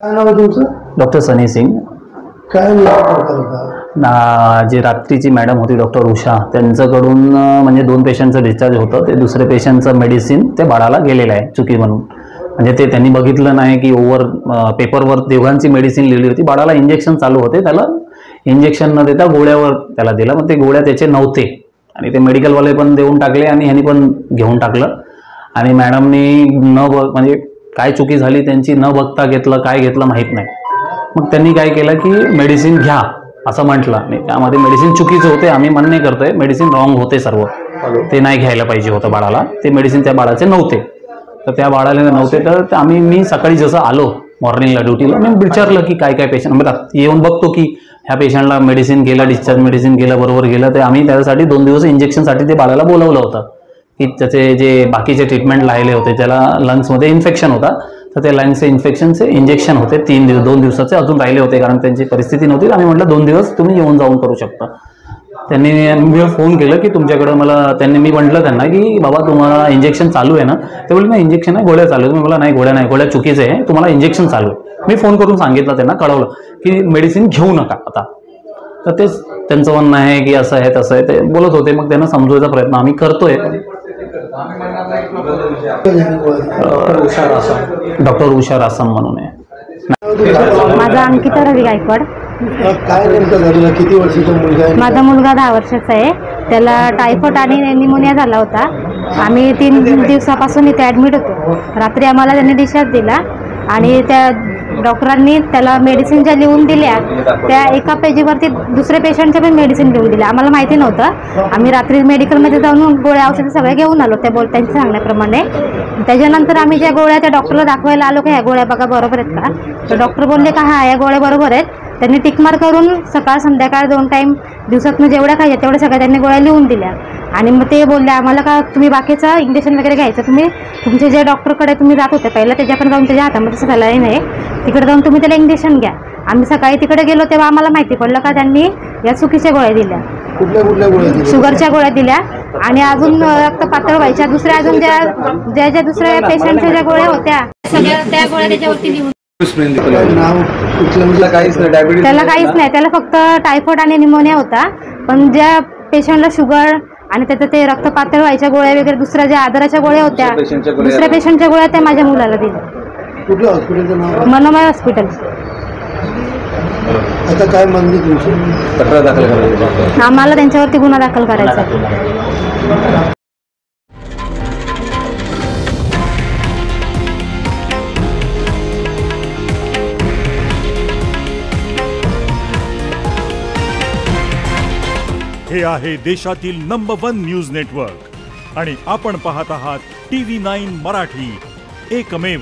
काय नाव आहे तुमचं? डॉक्टर सनी सिंग. काय होता? जे रात्रीची मॅडम होती डॉक्टर उषा, त्यांच्याकडून म्हणजे 2 पेशंटचं डिस्चार्ज होतं. ते दुसरे पेशंटचं मेडिसिन ते बाळाला गेलेलं आहे चुकी म्हणून. म्हणजे ते त्यांनी बघितलं नाही की पेपरवर दोघांची मेडिसिन लिहिली होती. बाळाला इंजेक्शन चालू होते, त्याला इंजेक्शन न देता गोळ्यावर त्याला दिलं. मग ते गोळ्या त्याचे नव्हते आणि ते मेडिकलवाले पण देऊन टाकले आणि ह्यांनी पण घेऊन टाकलं. आणि मॅडमनी म्हणजे काय चुकी झाली त्यांची न बघता घेतलं, काय घेतलं माहीत नाही. मग त्यांनी काय केलं की मेडिसिन घ्या असं म्हटलं. आणि त्यामध्ये मेडिसिन चुकीचं होते, आम्ही मान्य करतोय. मेडिसिन रॉंग होते सर्व, ते नाही घ्यायला पाहिजे होतं बाळाला. ते मेडिसिन त्या बाळाचे नव्हते. तर त्या बाळाला नव्हते तर मी सकाळी जसं आलो मॉर्निंगला ड्युटीला, मी विचारलं की काय काय पेशंट येऊन बघतो की ह्या पेशंटला मेडिसिन गेलं, डिस्चार्ज मेडिसिन गेलं, बरोबर गेलं. तर आम्ही त्याच्यासाठी 2 दिवस इंजेक्शनसाठी ते बाळाला बोलवलं होतं की त्याचे जे बाकीचे ट्रीटमेंट राहिले होते, ज्याला लंग्समध्ये इन्फेक्शन होता, तर ते लंग्सचे इन्फेक्शनचे इंजेक्शन होते 2 दिवसाचे अजून राहिले होते, कारण त्यांची परिस्थिती नव्हती. आम्ही म्हटलं 2 दिवस तुम्ही येऊन जाऊन करू शकता. त्यांनी मी फोन केलं की तुमच्याकडं मी म्हटलं त्यांना की बाबा तुम्हाला इंजेक्शन चालू आहे ना? ते बोलले नाही इंजेक्शन आहे, गोळ्या चालू आहे. मला नाही, गोळ्या नाही, गोळ्या चुकीचे आहे, तुम्हाला इंजेक्शन चालू आहे. मी फोन करून सांगितलं, त्यांना कळवलं की मेडिसिन घेऊ नका आता. तर तेच त्यांचं म्हणणं आहे की असं आहे तसं आहे, ते बोलत होते. मग त्यांना समजवायचा प्रयत्न आम्ही करतोय. डॉक्टर उषा रासम म्हणून आहे. माझा अंकिता रवी गायकवाड. काय नेमकं झालेलं? किती वर्षाचा मुलगा आहे? माझा मुलगा 10 वर्षाचा आहे. त्याला टायफॉइड आणि निमोनिया झाला होता. आम्ही 3 दिवसापासून इथे ॲडमिट होतो. रात्री आम्हाला त्यांनी डिस्चार्ज दिला आणि त्या डॉक्टरांनी त्याला मेडिसिन ज्या लिहून दिल्या त्या एका पेजीवरती दुसऱ्या पेशंटच्या पण मेडिसिन लिहून दिल्या. आम्हाला माहिती नव्हतं. आम्ही रात्री मेडिकलमध्ये जाऊन गोळ्या औषधं सगळ्या घेऊन आलो त्यांच्या सांगण्याप्रमाणे. त्याच्यानंतर आम्ही ज्या गोळ्या त्या डॉक्टरला दाखवायला आलो की ह्या गोळ्या बघा बरोबर आहेत का, तर डॉक्टर बोलले का हा या गोळ्या बरोबर आहेत. त्यांनी टिकमार करून सकाळ संध्याकाळ 2 टाईम दिवसातून जेवढ्या खायच्या तेवढ्या सगळ्या त्यांनी गोळ्या लिहून दिल्या. आणि मग ते बोलले आम्हाला का तुम्ही बाकीचं इंजेक्शन वगैरे घ्यायचं, तुम्ही तुमचे जे डॉक्टरकडे तुम्ही जात होते पहिलं त्याच्याकडे जाऊन त्याच्या हातामध्ये सलाईन आहे तिकडे जाऊन तुम्ही त्याला इंजेक्शन घ्या. आम्ही सकाळी तिकडे गेलो तेव्हा आम्हाला माहिती पडलं का त्यांनी या चुकीच्या गोळ्या दिल्या. कुठल्या गोळ्या दिल्या? शुगरच्या गोळ्या दिल्या आणि अजून रक्त पातळ व्हायच्या दुसऱ्या अजून ज्या दुसऱ्या पेशंटच्या ज्या गोळ्या होत्या सगळ्या त्या गोळ्या त्याच्यावरती लिहून. त्याला काहीच नाही, त्याला फक्त टायफॉइड आणि निमोनिया होता. पण ज्या पेशंटला शुगर आणि त्याचं ते रक्त पातळ व्हायच्या गोळ्या वगैरे दुसऱ्या ज्या आजाराच्या गोळ्या होत्या दुसऱ्या पेशंटच्या गोळ्या त्या माझ्या मुलाला दिल्या. कुठलं हॉस्पिटलचं नाव? मनोमय हॉस्पिटल. आता काय मागणी तुमची? तक्रार दाखल करायची, आम्हाला त्यांच्यावरती गुन्हा दाखल करायचा. हे आहे देशातील नंबर 1 न्यूज नेटवर्क आणि आपण पाहत आहात TV9 मराठी, एकमेव.